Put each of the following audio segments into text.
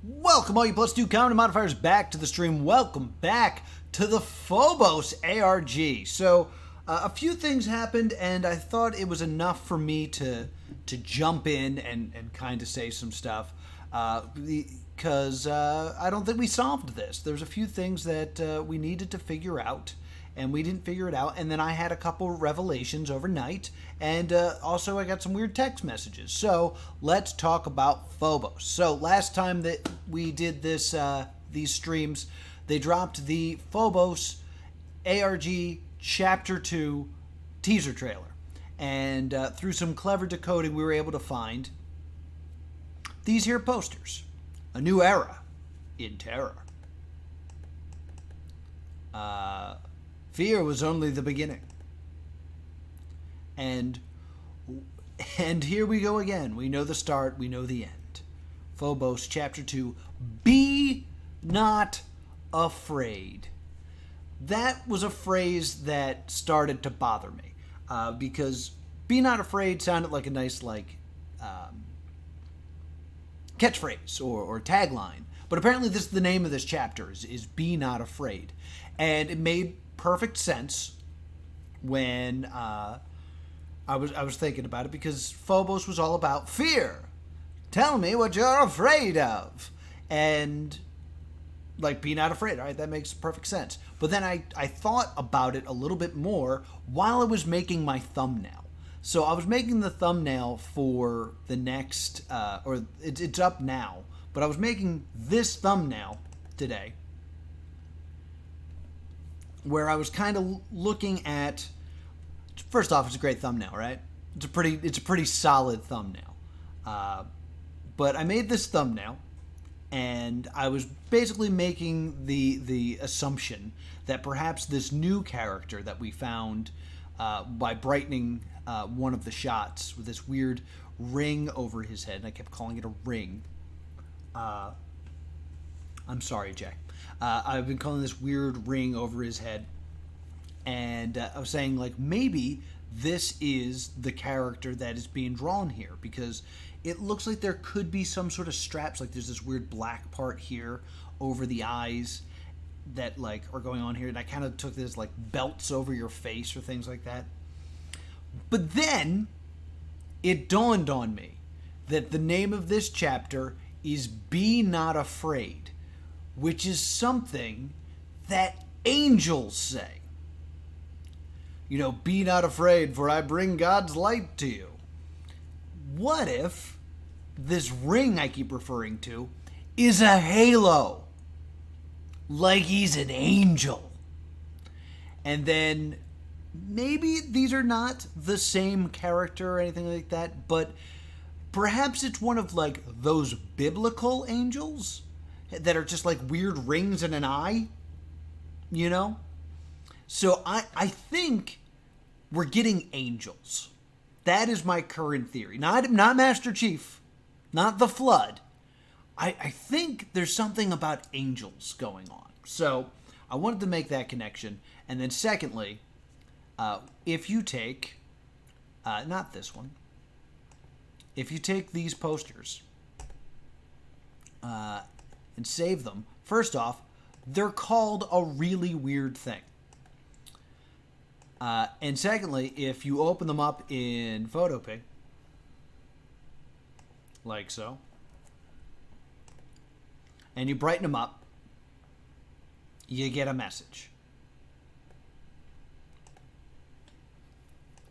Welcome all you +2 comedy modifiers back to the stream. Welcome back to the Phobos ARG. So a few things happened and I thought it was enough for me to jump in and kind of say some stuff because I don't think we solved this. There's a few things that we needed to figure out and we didn't figure it out, and then I had a couple revelations overnight, and also I got some weird text messages. So let's talk about Phobos. So last time that we did this, these streams, they dropped the Phobos ARG Chapter 2 teaser trailer, and through some clever decoding we were able to find these here posters. A new era in terror. Fear was only the beginning. And here we go again. We know the start, we know the end. Phobos Chapter 2, Be Not Afraid. That was a phrase that started to bother me. Because Be Not Afraid sounded like a nice, catchphrase or tagline. But apparently this is the name of this chapter, is Be Not Afraid. And it made perfect sense when I was thinking about it, because Phobos was all about fear. Tell me what you're afraid of. And be not afraid, all right? That makes perfect sense. But then I thought about it a little bit more while I was making my thumbnail. So I was making the thumbnail for the next, it's up now, but I was making this thumbnail today, where I was kind of looking at, first off, it's a great thumbnail, right? It's a pretty solid thumbnail. But I made this thumbnail, and I was basically making the assumption that perhaps this new character that we found by brightening one of the shots with this weird ring over his head, and I kept calling it a ring. I'm sorry, Jack. I've been calling this weird ring over his head, and I was saying, maybe this is the character that is being drawn here, because it looks like there could be some sort of straps, there's this weird black part here over the eyes that, are going on here, and I kind of took this, belts over your face or things like that. But then, it dawned on me that the name of this chapter is Be Not Afraid, which is something that angels say. Be not afraid, for I bring God's light to you. What if this ring I keep referring to is a halo? Like he's an angel. And then maybe these are not the same character or anything like that, but perhaps it's one of those biblical angels that are just weird rings in an eye, So I think we're getting angels. That is my current theory. Not Master Chief, not the Flood. I think there's something about angels going on. So I wanted to make that connection. And then secondly, if you take, not this one, if you take these posters and save them, first off, they're called a really weird thing. And secondly, if you open them up in PhotoPig, like so, and you brighten them up, you get a message.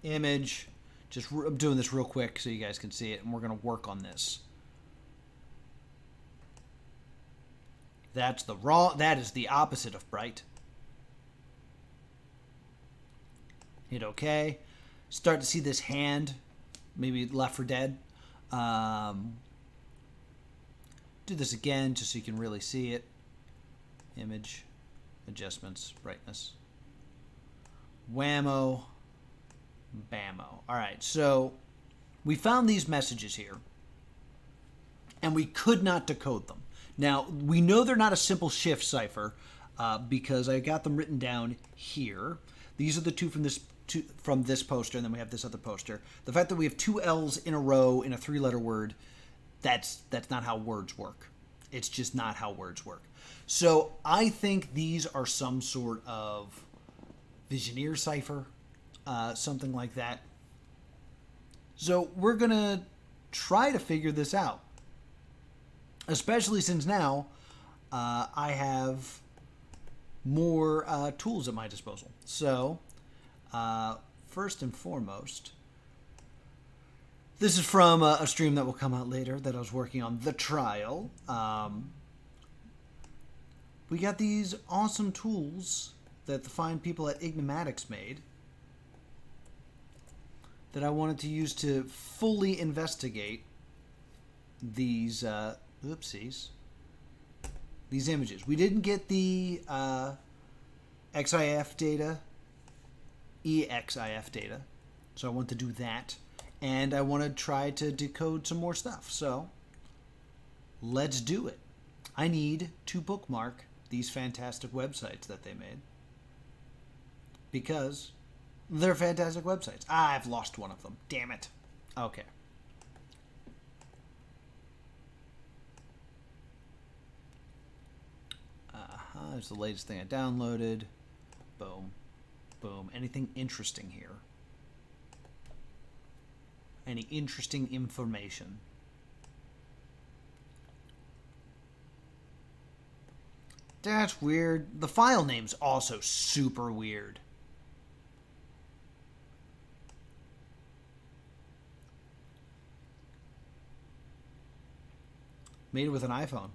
Image. I'm doing this real quick so you guys can see it, and we're going to work on this. That is the opposite of bright. Hit OK. Start to see this hand, maybe Left 4 Dead. Do this again just so you can really see it. Image, adjustments, brightness. Whammo, bammo. All right, so we found these messages here, and we could not decode them. Now, we know they're not a simple shift cipher because I got them written down here. These are the two from this poster, and then we have this other poster. The fact that we have two L's in a row in a three-letter word, that's not how words work. It's just not how words work. So I think these are some sort of Visioneer cipher, something like that. So we're going to try to figure this out, especially since now I have more tools at my disposal. So first and foremost, this is from a stream that will come out later that I was working on, the trial. We got these awesome tools that the fine people at Ignomatics made that I wanted to use to fully investigate these these images. We didn't get the EXIF data, so I want to do that. And I want to try to decode some more stuff. So let's do it. I need to bookmark these fantastic websites that they made, because they're fantastic websites. I've lost one of them. Damn it. Okay. It's the latest thing I downloaded. Boom. Boom. Anything interesting here? Any interesting information? That's weird. The file name's also super weird. Made it with an iPhone.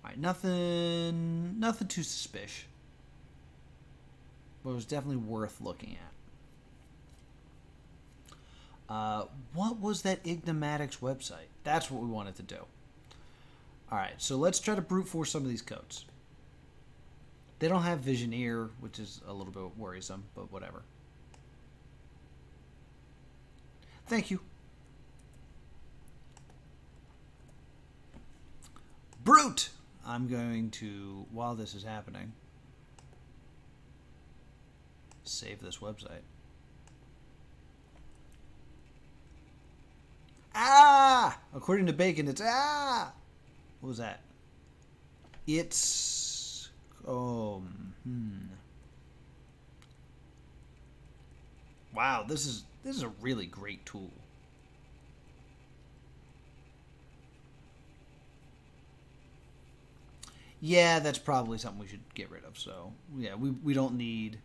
Alright, nothing too suspicious. But it was definitely worth looking at. What was that Ignomatics website? That's what we wanted to do. Alright, so let's try to brute force some of these codes. They don't have Visioneer, which is a little bit worrisome, but whatever. Thank you. Brute! I'm going to, while this is happening, save this website. Ah! According to Bacon, it's ah! What was that? It's wow, this is a really great tool. Yeah, that's probably something we should get rid of. So, yeah, we don't need...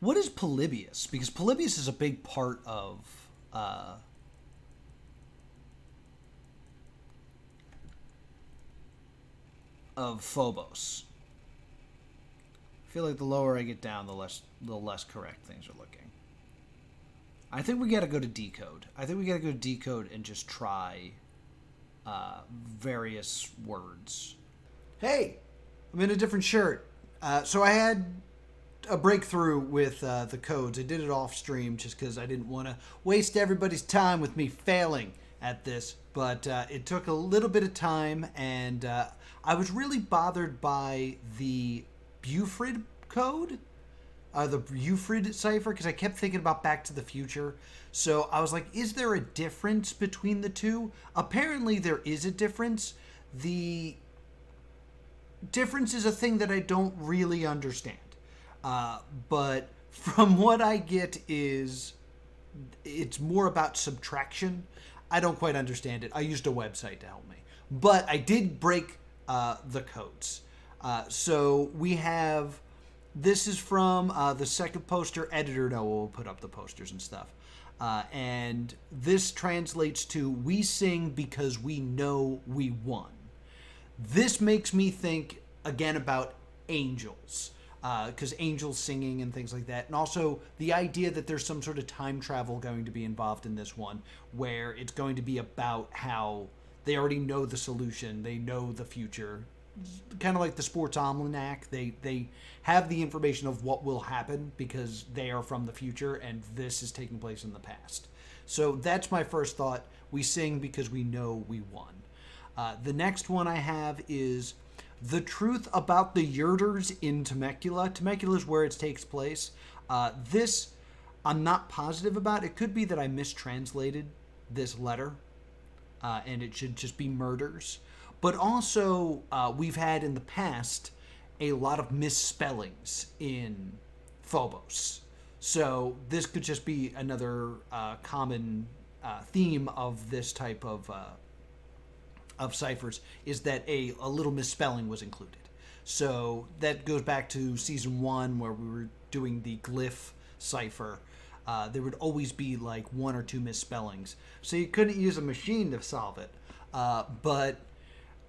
What is Polybius? Because Polybius is a big part of Phobos. I feel like the lower I get down, the less correct things are looking. I think we got to go to decode. I think we got to go to decode and just try various words. Hey, I'm in a different shirt. So I had a breakthrough with the codes. I did it off stream just because I didn't want to waste everybody's time with me failing at this. But it took a little bit of time, and I was really bothered by the Buford code, the Buford cipher, because I kept thinking about Back to the Future. So I was like, is there a difference between the two? Apparently there is a difference. The difference is a thing that I don't really understand. But from what I get is it's more about subtraction. I don't quite understand it. I used a website to help me. But I did break the codes. So we have... This is from the second poster. Editor Noah will put up the posters and stuff. And this translates to, we sing because we know we won. This makes me think, again, about angels. Because angels singing and things like that. And also the idea that there's some sort of time travel going to be involved in this one, where it's going to be about how they already know the solution. They know the future. Kind of like the Sports Almanac. They have the information of what will happen because they are from the future, and this is taking place in the past. So that's my first thought. We sing because we know we won. The next one I have is the truth about the Yurters in Temecula. Temecula is where it takes place. This I'm not positive about. It could be that I mistranslated this letter, and it should just be murders. But also, we've had in the past a lot of misspellings in Phobos. So this could just be another common theme of this type of ciphers, is that a little misspelling was included. So that goes back to Season 1 where we were doing the glyph cipher. There would always be like 1 or 2 misspellings. So you couldn't use a machine to solve it. But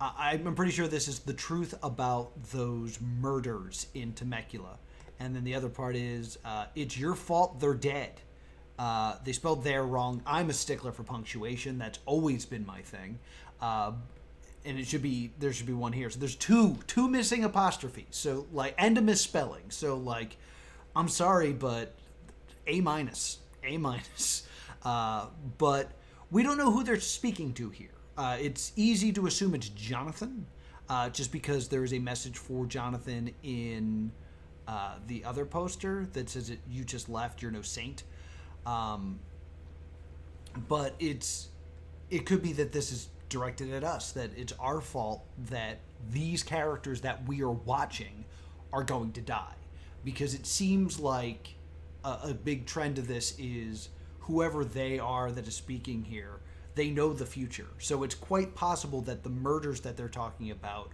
I'm pretty sure this is the truth about those murders in Temecula. And then the other part is, it's your fault they're dead. They spelled "their" wrong. I'm a stickler for punctuation. That's always been my thing. And there should be one here. So there's two missing apostrophes. So like, and a misspelling. So like, I'm sorry, but A-. But we don't know who they're speaking to here. It's easy to assume it's Jonathan, just because there is a message for Jonathan in the other poster that says that you just left, you're no saint. But it could be that this is directed at us, that it's our fault that these characters that we are watching are going to die. Because it seems like a big trend of this is whoever they are that is speaking here, they know the future. So it's quite possible that the murders that they're talking about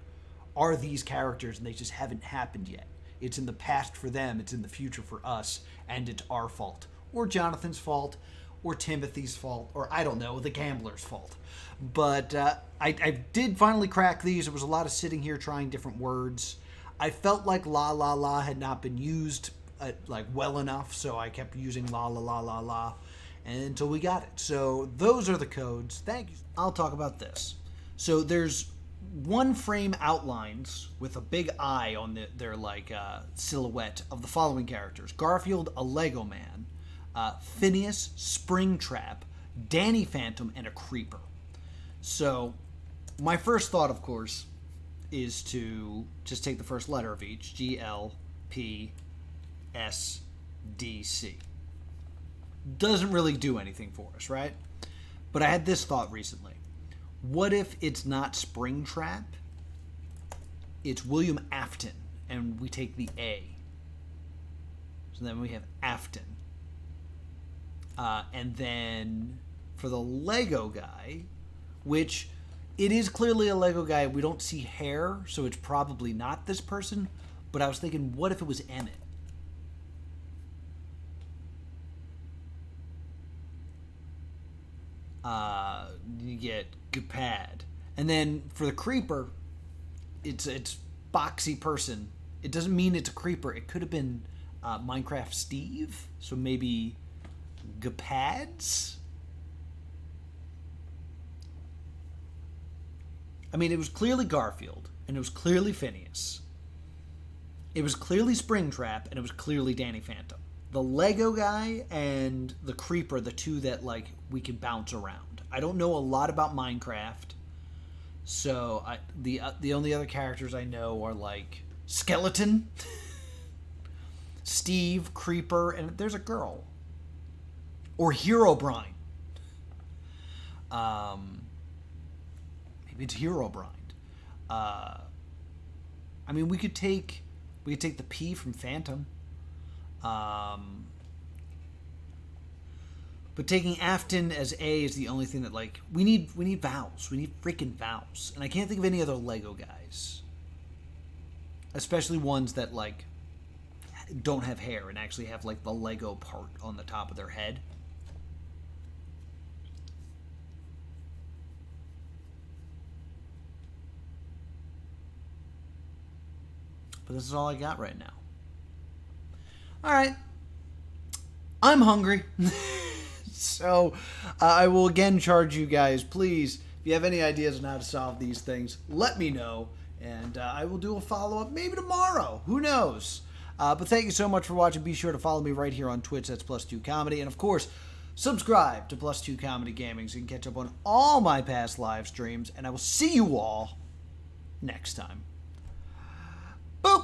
are these characters and they just haven't happened yet. It's in the past for them, it's in the future for us, and it's our fault. Or Jonathan's fault, or Timothy's fault, or I don't know, the gambler's fault. But I did finally crack these. It was a lot of sitting here trying different words. I felt like la la la had not been used like well enough, so I kept using la la la la la until we got it. So those are the codes. Thank you. I'll talk about this. So there's one frame outlines with a big eye on their like silhouette of the following characters: Garfield, a Lego man, Phinius, Springtrap, Danny Phantom, and a Creeper. So my first thought, of course, is to just take the first letter of each: G, L, P, S, D, C. Doesn't really do anything for us, right? But I had this thought recently. What if it's not Springtrap? It's William Afton, and we take the A. So then we have Afton. And then for the Lego guy, which it is clearly a Lego guy, we don't see hair, so it's probably not this person. But I was thinking, what if it was Emmet? You get Gapad. And then for the Creeper, it's boxy person. It doesn't mean it's a Creeper. It could have been Minecraft Steve. So maybe Gapads? I mean, it was clearly Garfield, and it was clearly Phinius. It was clearly Springtrap, and it was clearly Danny Phantom. The Lego guy and the Creeper, the two that like we can bounce around. I don't know a lot about Minecraft, so the only other characters I know are like Skeleton, Steve, Creeper, and there's a girl, or Herobrine. Maybe it's Herobrine. I mean, we could take the P from Phantom. But taking Afton as A is the only thing that, like, we need vowels. We need freaking vowels. And I can't think of any other Lego guys. Especially ones that, like, don't have hair and actually have, like, the Lego part on the top of their head. But this is all I got right now. All right. I'm hungry. So I will again charge you guys. Please, if you have any ideas on how to solve these things, let me know. And I will do a follow-up maybe tomorrow. Who knows? But thank you so much for watching. Be sure to follow me right here on Twitch. That's Plus2 Comedy. And, of course, subscribe to Plus2 Comedy Gaming so you can catch up on all my past live streams. And I will see you all next time. Boop!